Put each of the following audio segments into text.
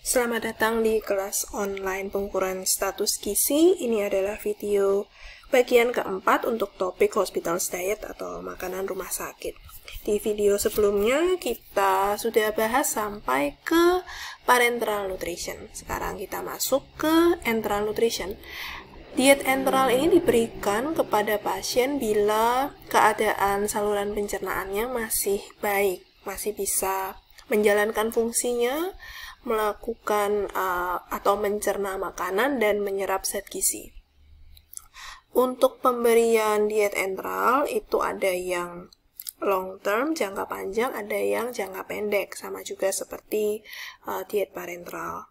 Selamat datang di kelas online pengukuran status gizi. Ini adalah video bagian keempat untuk topik hospital diet atau makanan rumah sakit. Di video sebelumnya kita sudah bahas sampai ke parenteral nutrition. Sekarang kita masuk ke enteral nutrition. Diet enteral ini diberikan kepada pasien bila keadaan saluran pencernaannya masih baik, masih bisa menjalankan fungsinya, melakukan atau mencerna makanan dan menyerap zat gizi. Untuk pemberian diet enteral itu ada yang long term, jangka panjang, ada yang jangka pendek, sama juga seperti diet parenteral.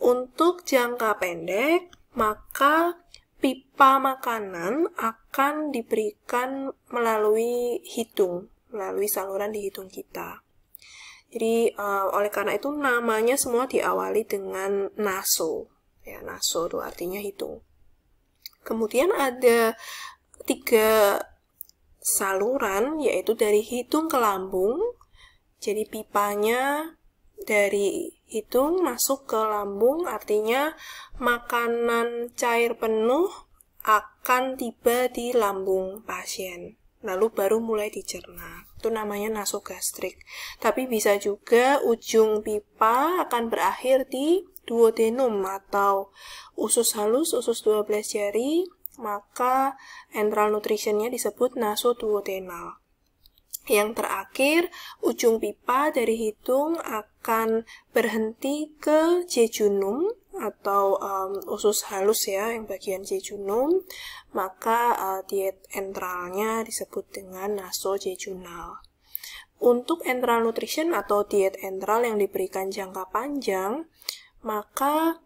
Untuk jangka pendek, maka pipa makanan akan diberikan melalui hidung, melalui saluran di hidung kita. Jadi, oleh karena itu namanya semua diawali dengan naso. Ya, naso itu artinya hidung. Kemudian ada 3 saluran, yaitu dari hidung ke lambung. Jadi pipanya dari hidung masuk ke lambung, artinya makanan cair penuh akan tiba di lambung pasien. Lalu baru mulai dicerna. Itu namanya nasogastrik. Tapi bisa juga ujung pipa akan berakhir di duodenum atau usus halus, usus 12 jari, maka enteral nutritionnya disebut nasoduodenal. Yang terakhir, ujung pipa dari hidung akan berhenti ke jejunum atau usus halus ya, yang bagian jejunum, maka diet enteralnya disebut dengan nasojejunal. Untuk enteral nutrition atau diet enteral yang diberikan jangka panjang, maka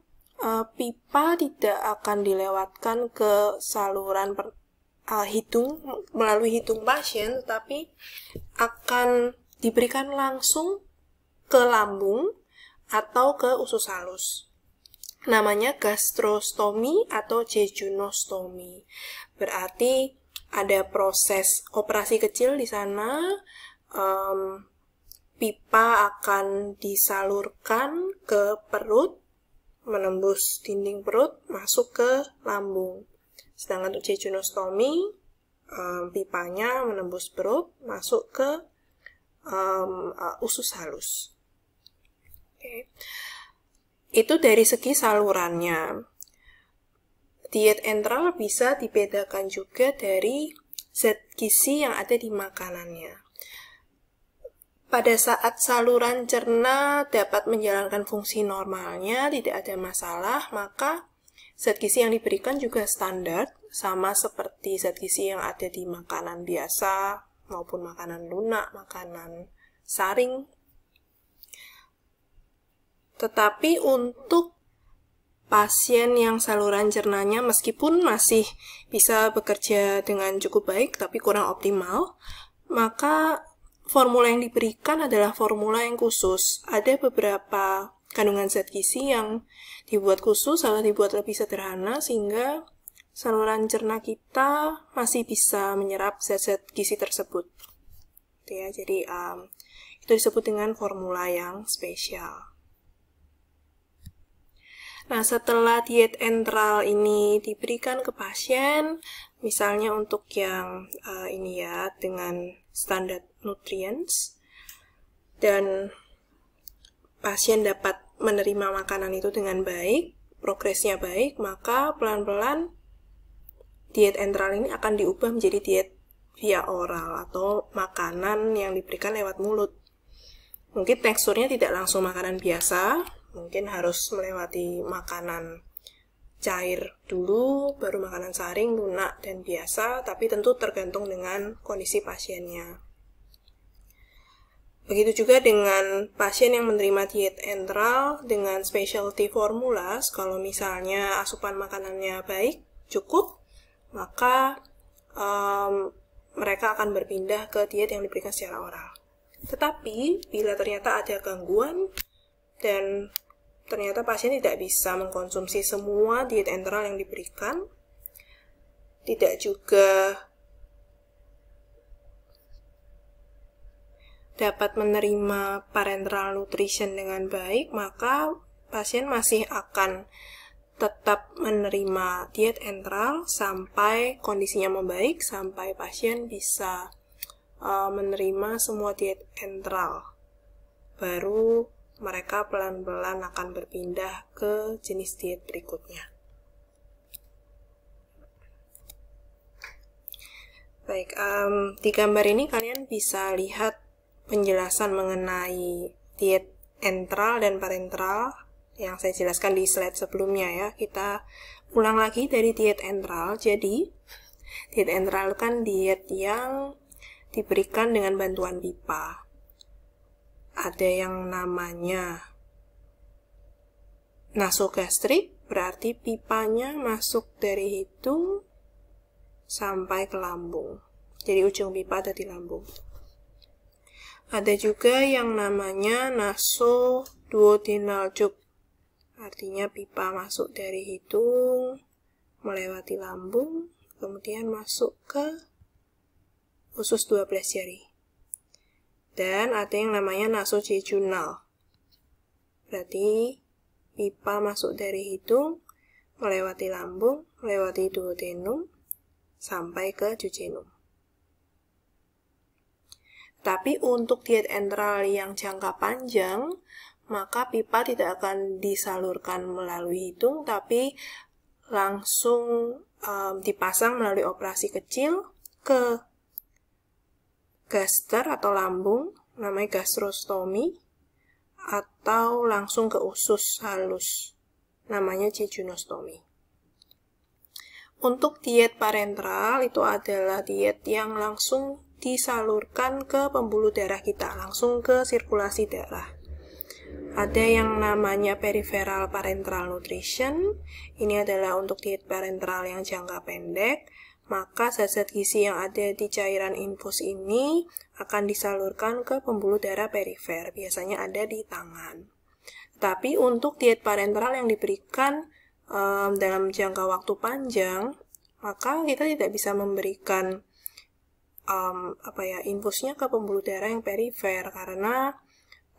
pipa tidak akan dilewatkan ke saluran hidung melalui hidung pasien, tetapi akan diberikan langsung ke lambung atau ke usus halus. Namanya gastrostomi atau jejunostomi. Berarti ada proses operasi kecil di sana. Pipa akan disalurkan ke perut, menembus dinding perut, masuk ke lambung. Sedangkan untuk jejunostomi, pipanya menembus perut, masuk ke usus halus. Okay. Itu dari segi salurannya. Diet enteral bisa dibedakan juga dari zat gizi yang ada di makanannya. Pada saat saluran cerna dapat menjalankan fungsi normalnya, tidak ada masalah, maka zat gizi yang diberikan juga standar, sama seperti zat gizi yang ada di makanan biasa, maupun makanan lunak, makanan saring. Tetapi untuk pasien yang saluran cernanya meskipun masih bisa bekerja dengan cukup baik, tapi kurang optimal, maka formula yang diberikan adalah formula yang khusus. Ada beberapa kandungan zat gizi yang dibuat khusus atau dibuat lebih sederhana sehingga saluran cerna kita masih bisa menyerap zat-zat gizi tersebut. Ya, jadi itu disebut dengan formula yang spesial. Nah, setelah diet enteral ini diberikan ke pasien, misalnya untuk yang ini ya, dengan standar nutrients, dan pasien dapat menerima makanan itu dengan baik, progresnya baik, maka pelan-pelan diet enteral ini akan diubah menjadi diet via oral atau makanan yang diberikan lewat mulut. Mungkin teksturnya tidak langsung makanan biasa, mungkin harus melewati makanan cair dulu, baru makanan saring, lunak, dan biasa, tapi tentu tergantung dengan kondisi pasiennya. Begitu juga dengan pasien yang menerima diet enteral dengan specialty formulas, kalau misalnya asupan makanannya baik, cukup, maka mereka akan berpindah ke diet yang diberikan secara oral. Tetapi, bila ternyata ada gangguan, dan ternyata pasien tidak bisa mengkonsumsi semua diet enteral yang diberikan, tidak juga dapat menerima parenteral nutrition dengan baik, maka pasien masih akan tetap menerima diet enteral sampai kondisinya membaik, sampai pasien bisa menerima semua diet enteral. Baru mereka pelan-pelan akan berpindah ke jenis diet berikutnya. Baik, di gambar ini kalian bisa lihat penjelasan mengenai diet enteral dan parenteral yang saya jelaskan di slide sebelumnya ya. Kita ulang lagi dari diet enteral. Jadi, diet enteral kan diet yang diberikan dengan bantuan pipa. Ada yang namanya nasogastrik, berarti pipanya masuk dari hidung sampai ke lambung. Jadi ujung pipa ada di lambung. Ada juga yang namanya nasoduodenal tube. Artinya pipa masuk dari hidung, melewati lambung, kemudian masuk ke usus 12 jari. Dan ada yang namanya nasojejunal. Berarti pipa masuk dari hidung, melewati lambung, melewati duodenum, sampai ke jejunum. Tapi untuk diet enteral yang jangka panjang, maka pipa tidak akan disalurkan melalui hidung, tapi langsung dipasang melalui operasi kecil ke gaster atau lambung, namanya gastrostomi, atau langsung ke usus halus, namanya jejunostomi. Untuk diet parenteral itu adalah diet yang langsung disalurkan ke pembuluh darah kita, langsung ke sirkulasi darah. Ada yang namanya peripheral parenteral nutrition. Ini adalah untuk diet parenteral yang jangka pendek. Maka zat-zat gizi yang ada di cairan infus ini akan disalurkan ke pembuluh darah perifer. Biasanya ada di tangan. Tapi untuk diet parenteral yang diberikan dalam jangka waktu panjang, maka kita tidak bisa memberikan infusnya ke pembuluh darah yang perifer karena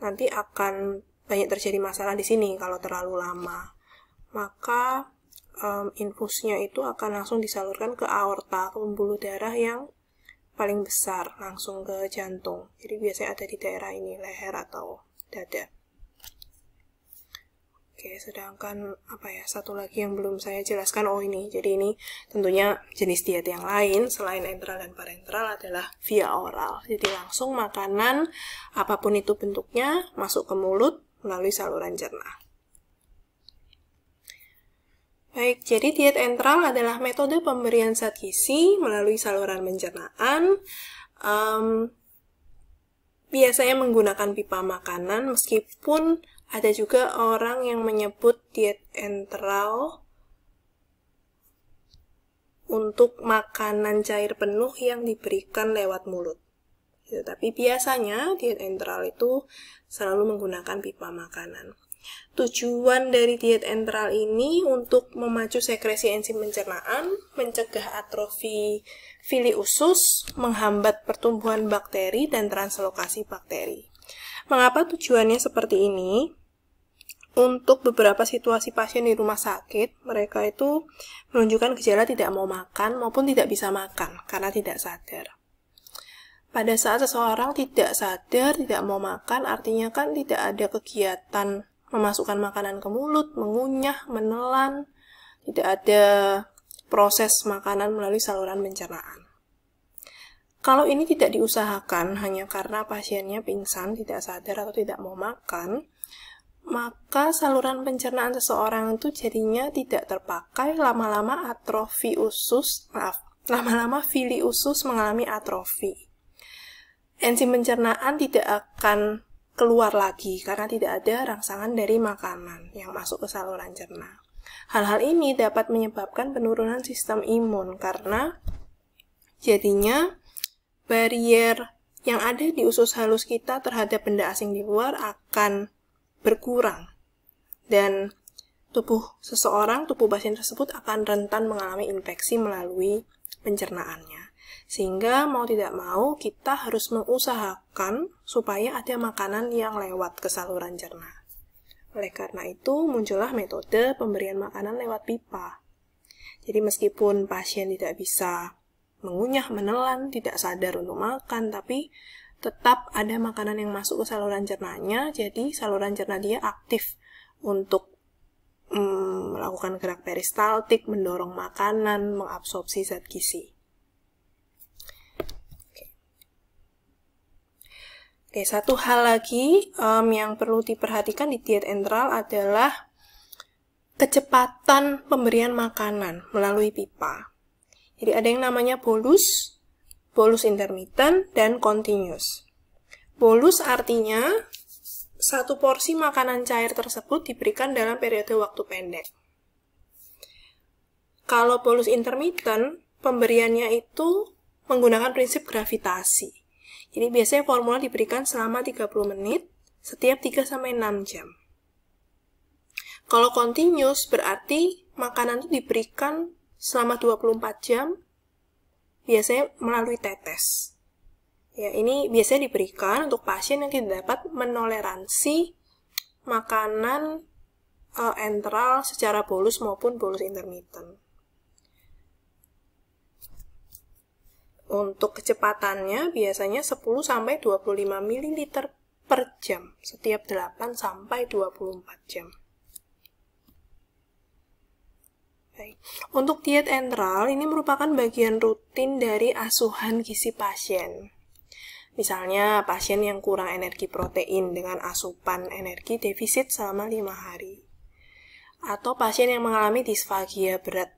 nanti akan banyak terjadi masalah di sini kalau terlalu lama. Maka infusnya itu akan langsung disalurkan ke aorta, ke pembuluh darah yang paling besar, langsung ke jantung. Jadi biasanya ada di daerah ini, leher atau dada. Oke, sedangkan satu lagi yang belum saya jelaskan, ini. Jadi ini tentunya jenis diet yang lain selain enteral dan parenteral adalah via oral. Jadi langsung makanan apapun itu bentuknya masuk ke mulut melalui saluran cerna. Baik, jadi diet enteral adalah metode pemberian zat gizi melalui saluran pencernaan. Biasanya menggunakan pipa makanan, meskipun ada juga orang yang menyebut diet enteral untuk makanan cair penuh yang diberikan lewat mulut. Tapi biasanya diet enteral itu selalu menggunakan pipa makanan. Tujuan dari diet enteral ini untuk memacu sekresi enzim pencernaan, mencegah atrofi fili usus, menghambat pertumbuhan bakteri dan translokasi bakteri. Mengapa tujuannya seperti ini? Untuk beberapa situasi pasien di rumah sakit, mereka itu menunjukkan gejala tidak mau makan maupun tidak bisa makan karena tidak sadar. Pada saat seseorang tidak sadar, tidak mau makan, artinya kan tidak ada kegiatan memasukkan makanan ke mulut, mengunyah, menelan, tidak ada proses makanan melalui saluran pencernaan. Kalau ini tidak diusahakan hanya karena pasiennya pingsan, tidak sadar atau tidak mau makan, maka saluran pencernaan seseorang itu jadinya tidak terpakai, lama-lama fili usus mengalami atrofi. Enzim pencernaan tidak akan keluar lagi karena tidak ada rangsangan dari makanan yang masuk ke saluran cerna. Hal-hal ini dapat menyebabkan penurunan sistem imun karena jadinya barier yang ada di usus halus kita terhadap benda asing di luar akan berkurang. Dan tubuh pasien tersebut akan rentan mengalami infeksi melalui pencernaannya. Sehingga mau tidak mau kita harus mengusahakan supaya ada makanan yang lewat ke saluran cerna. Oleh karena itu, muncullah metode pemberian makanan lewat pipa. Jadi meskipun pasien tidak bisa mengunyah, menelan, tidak sadar untuk makan, tapi tetap ada makanan yang masuk ke saluran cernanya, jadi saluran cerna dia aktif untuk melakukan gerak peristaltik, mendorong makanan, mengabsorpsi zat gizi. Oke, satu hal lagi yang perlu diperhatikan di diet enteral adalah kecepatan pemberian makanan melalui pipa. Jadi ada yang namanya bolus, bolus intermittent, dan continuous. Bolus artinya satu porsi makanan cair tersebut diberikan dalam periode waktu pendek. Kalau bolus intermittent, pemberiannya itu menggunakan prinsip gravitasi. Jadi biasanya formula diberikan selama 30 menit setiap 3-6 jam. Kalau continuous berarti makanan itu diberikan selama 24 jam, biasanya melalui tetes. Ya, ini biasanya diberikan untuk pasien yang tidak dapat menoleransi makanan enteral secara bolus maupun bolus intermittent. Untuk kecepatannya biasanya 10-25 ml per jam setiap 8-24 jam. Baik. Untuk diet enteral ini merupakan bagian rutin dari asuhan gizi pasien. Misalnya pasien yang kurang energi protein dengan asupan energi defisit selama 5 hari. Atau pasien yang mengalami disfagia berat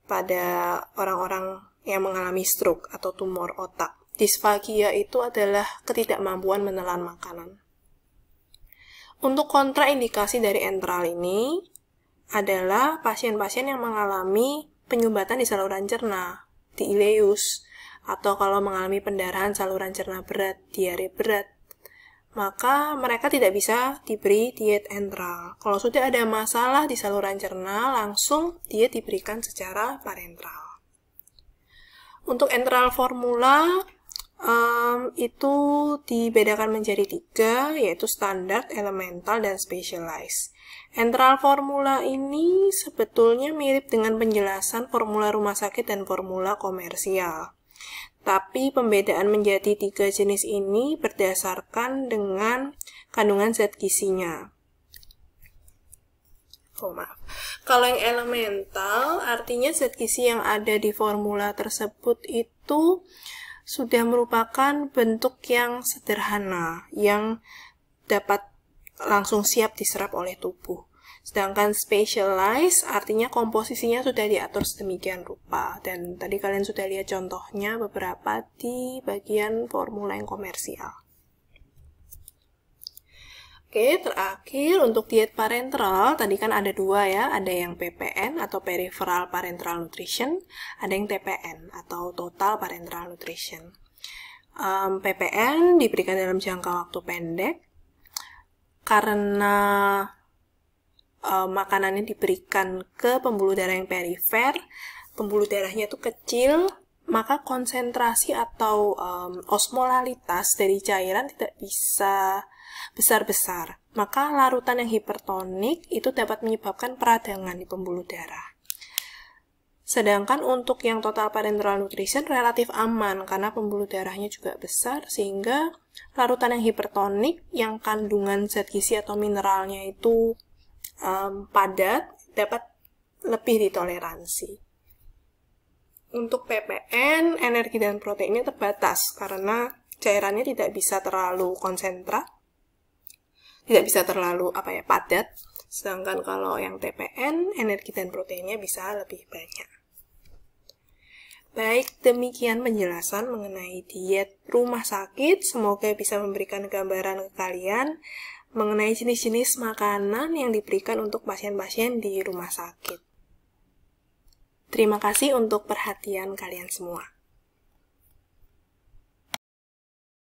pada orang-orang yang mengalami stroke atau tumor otak. Disfagia itu adalah ketidakmampuan menelan makanan. Untuk kontraindikasi dari enteral ini adalah pasien-pasien yang mengalami penyumbatan di saluran cerna, di ileus, atau kalau mengalami pendarahan saluran cerna berat, diare berat, maka mereka tidak bisa diberi diet enteral. Kalau sudah ada masalah di saluran cerna, langsung diet diberikan secara parentral. Untuk enteral formula itu dibedakan menjadi 3, yaitu standar, elemental, dan specialized. Enteral formula ini sebetulnya mirip dengan penjelasan formula rumah sakit dan formula komersial. Tapi pembedaan menjadi 3 jenis ini berdasarkan dengan kandungan zat gizinya. Kalau yang elemental, artinya zat gizi yang ada di formula tersebut itu sudah merupakan bentuk yang sederhana, yang dapat langsung siap diserap oleh tubuh. Sedangkan specialized artinya komposisinya sudah diatur sedemikian rupa. Dan tadi kalian sudah lihat contohnya beberapa di bagian formula yang komersial. Oke, terakhir untuk diet parenteral, tadi kan ada 2 ya, ada yang PPN atau Peripheral Parenteral Nutrition, ada yang TPN atau Total Parenteral Nutrition. PPN diberikan dalam jangka waktu pendek, karena makanannya diberikan ke pembuluh darah yang perifer, pembuluh darahnya itu kecil, maka konsentrasi atau osmolalitas dari cairan tidak bisa besar-besar. Maka larutan yang hipertonik itu dapat menyebabkan peradangan di pembuluh darah. Sedangkan untuk yang total parenteral nutrition relatif aman karena pembuluh darahnya juga besar, sehingga larutan yang hipertonik yang kandungan zat gizi atau mineralnya itu padat dapat lebih ditoleransi. Untuk PPN, energi dan proteinnya terbatas karena cairannya tidak bisa terlalu konsentrat, tidak bisa terlalu padat. Sedangkan kalau yang TPN, energi dan proteinnya bisa lebih banyak. Baik, demikian penjelasan mengenai diet rumah sakit. Semoga bisa memberikan gambaran ke kalian mengenai jenis-jenis makanan yang diberikan untuk pasien-pasien di rumah sakit. Terima kasih untuk perhatian kalian semua.